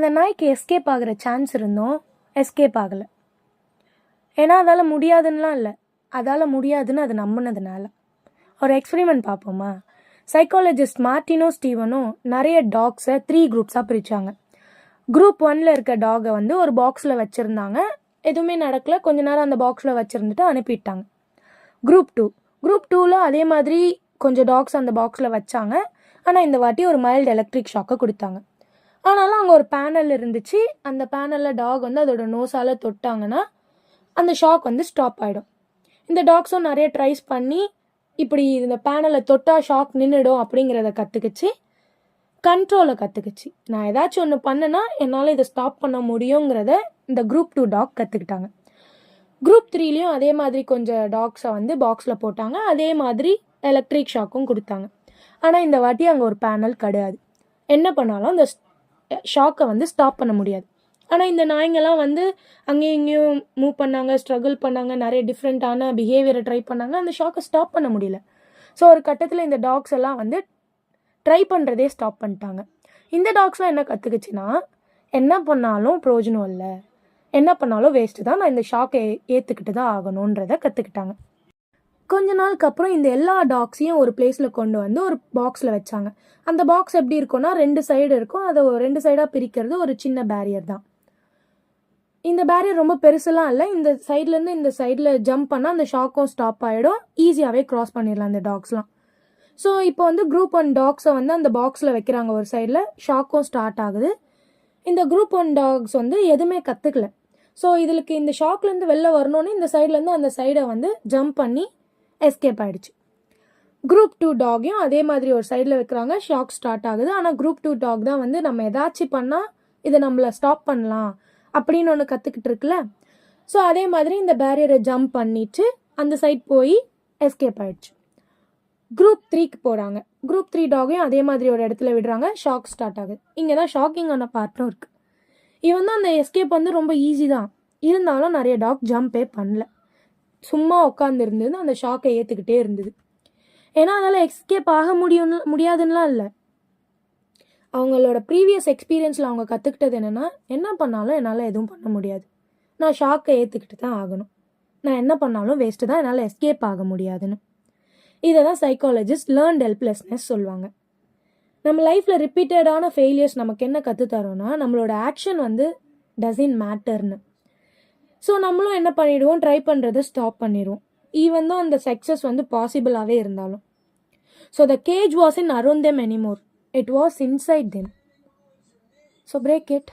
அந்த நாய்க்கு எஸ்கேப் ஆகிற சான்ஸ் இருந்தோம், எஸ்கேப் ஆகலை. ஏன்னா அதால் முடியாதுன்னெலாம் இல்லை, அதால் முடியாதுன்னு அது நம்பினதுனால. ஒரு எக்ஸ்பெரிமெண்ட் பார்ப்போமா? சைக்காலஜிஸ்ட் மார்ட்டினோ ஸ்டீவனும் நிறைய டாக்ஸை 3 குரூப்ஸாக பிரித்தாங்க. குரூப் 1ல் இருக்க டாகை வந்து ஒரு பாக்ஸில் வச்சுருந்தாங்க. எதுவுமே நடக்கலை, கொஞ்ச நேரம் அந்த பாக்ஸில் வச்சுருந்துட்டு அனுப்பிட்டாங்க. குரூப் 2ல் அதே மாதிரி கொஞ்சம் டாக்ஸ் அந்த பாக்ஸில் வச்சாங்க. ஆனால் இந்த வாட்டி ஒரு மைல்டு எலக்ட்ரிக் ஷாக்கை கொடுத்தாங்க. ஆனாலும் அங்கே ஒரு பேனல் இருந்துச்சு. அந்த பேனலில் டாக் வந்து அதோட நோஸால் தொட்டாங்கன்னா அந்த ஷாக் வந்து ஸ்டாப் ஆகிடும். இந்த டாக்ஸும் நிறைய ட்ரைஸ் பண்ணி இப்படி இந்த பேனலை தொட்டால் ஷாக் நின்றுடும் அப்படிங்கிறத கற்றுக்குச்சு, கண்ட்ரோலை கற்றுக்குச்சு. நான் ஏதாச்சும் ஒன்று பண்ணேன்னா என்னால் இதை ஸ்டாப் பண்ண முடியுங்கிறத இந்த குரூப் 2 டாக் கற்றுக்கிட்டாங்க. குரூப் 3லேயும் அதே மாதிரி கொஞ்சம் டாக்ஸை வந்து பாக்ஸில் போட்டாங்க. அதே மாதிரி எலக்ட்ரிக் ஷாக்கும் கொடுத்தாங்க. ஆனால் இந்த வாட்டி அங்கே ஒரு பேனல் கிடையாது. என்ன பண்ணாலும் அந்த ஷாக்கை வந்து ஸ்டாப் பண்ண முடியாது. ஆனால் இந்த நாய்ங்கெல்லாம் வந்து அங்கேயும் இங்கேயும் மூவ் பண்ணாங்க, ஸ்ட்ரகிள் பண்ணாங்க, நிறைய டிஃப்ரெண்ட்டான பிஹேவியரை ட்ரை பண்ணாங்க. அந்த ஷாக்கை ஸ்டாப் பண்ண முடியல. ஸோ ஒரு கட்டத்தில் இந்த டாக்ஸ் எல்லாம் வந்து ட்ரை பண்ணுறதே ஸ்டாப் பண்ணிட்டாங்க. இந்த டாக்ஸ்லாம் என்ன கற்றுக்குச்சுன்னா, என்ன பண்ணாலும் பிரயோஜனம் இல்லை, என்ன பண்ணாலும் வேஸ்ட்டு தான், நான் இந்த ஷாக்கை ஏற்றுக்கிட்டு தான் ஆகணுன்றதை கற்றுக்கிட்டாங்க. கொஞ்ச நாளுக்கு அப்புறம் இந்த எல்லா டாக்ஸையும் ஒரு பிளேஸில் கொண்டு வந்து ஒரு பாக்ஸில் வச்சாங்க. அந்த பாக்ஸ் எப்படி இருக்கும்னா 2 சைடு இருக்கும். அதை 2 சைடாக பிரிக்கிறது ஒரு சின்ன பேரியர் தான். இந்த பேரியர் ரொம்ப பெருசெல்லாம் இல்லை. இந்த சைட்லேருந்து இந்த சைடில் ஜம்ப் பண்ணால் அந்த ஷாக்கும் ஸ்டாப் ஆகிடும். ஈஸியாகவே க்ராஸ் பண்ணிடலாம் அந்த டாக்ஸ்லாம். ஸோ இப்போ வந்து குரூப் 1 டாக்ஸை வந்து அந்த பாக்ஸில் வைக்கிறாங்க ஒரு சைடில், ஷாக்கும் ஸ்டார்ட் ஆகுது. இந்த குரூப் 1 டாக்ஸ் வந்து எதுவுமே கற்றுக்கல. ஸோ இதுக்கு இந்த ஷாக்லேருந்து வெளில வரணுன்னு இந்த சைட்லேருந்து அந்த சைடை வந்து ஜம்ப் பண்ணி எஸ்கேப் ஆகிடுச்சு. குரூப் 2 டாகையும் அதே மாதிரி ஒரு சைடில் வைக்கிறாங்க, ஷாக் ஸ்டார்ட் ஆகுது. ஆனால் குரூப் 2 டாக் தான் வந்து நம்ம ஏதாச்சும் பண்ணால் இதை நம்மளை ஸ்டாப் பண்ணலாம் அப்படின்னு ஒன்று கற்றுக்கிட்டு இருக்குல்ல. ஸோ அதே மாதிரி இந்த பேரியரை ஜம்ப் பண்ணிட்டு அந்த சைட் போய் எஸ்கேப் ஆகிடுச்சு. குரூப் 3க்கு போகிறாங்க. குரூப் 3 டாகையும் அதே மாதிரி ஒரு இடத்துல விடுறாங்க, ஷாக் ஸ்டார்ட் ஆகுது. இங்கே தான் ஷாக்கிங்கான பார்ட்டும் இருக்குது. இவன் தான் அந்த எஸ்கேப் வந்து ரொம்ப ஈஸி தான், இருந்தாலும் நிறைய டாக் ஜம்பே பண்ணல, சும்மா உட்காந்து இருந்தது, அந்த ஷாக்கை ஏற்றுக்கிட்டே இருந்தது. ஏன்னா அதனால் எஸ்கேப் ஆக முடியாதுன்னெலாம் இல்லை. அவங்களோட ப்ரீவியஸ் எக்ஸ்பீரியன்ஸில் அவங்க கற்றுக்கிட்டது என்னென்னா, என்ன பண்ணாலும் என்னால் எதுவும் பண்ண முடியாது, நான் ஷாக்கை ஏற்றுக்கிட்டு தான் ஆகணும், நான் என்ன பண்ணாலும் வேஸ்ட்டு தான், என்னால் எஸ்கேப் ஆக முடியாதுன்னு. இதை தான் சைக்காலஜிஸ்ட் லேர்ன்ட் ஹெல்ப்லெஸ்னஸ் சொல்லுவாங்க. நம்ம லைஃப்பில் ரிப்பீட்டடான ஃபெயிலியர்ஸ் நமக்கு என்ன கற்றுத்தரோன்னா, நம்மளோட ஆக்ஷன் வந்து டசன்ட் மேட்டர்னு. ஸோ நம்மளும் என்ன பண்ணிவிடுவோம், ட்ரை பண்ணுறதை ஸ்டாப் பண்ணிடுவோம், ஈவன் தான் அந்த சக்ஸஸ் வந்து பாசிபிளாகவே இருந்தாலும். So the gauge was in around them anymore, it was inside them. So break it.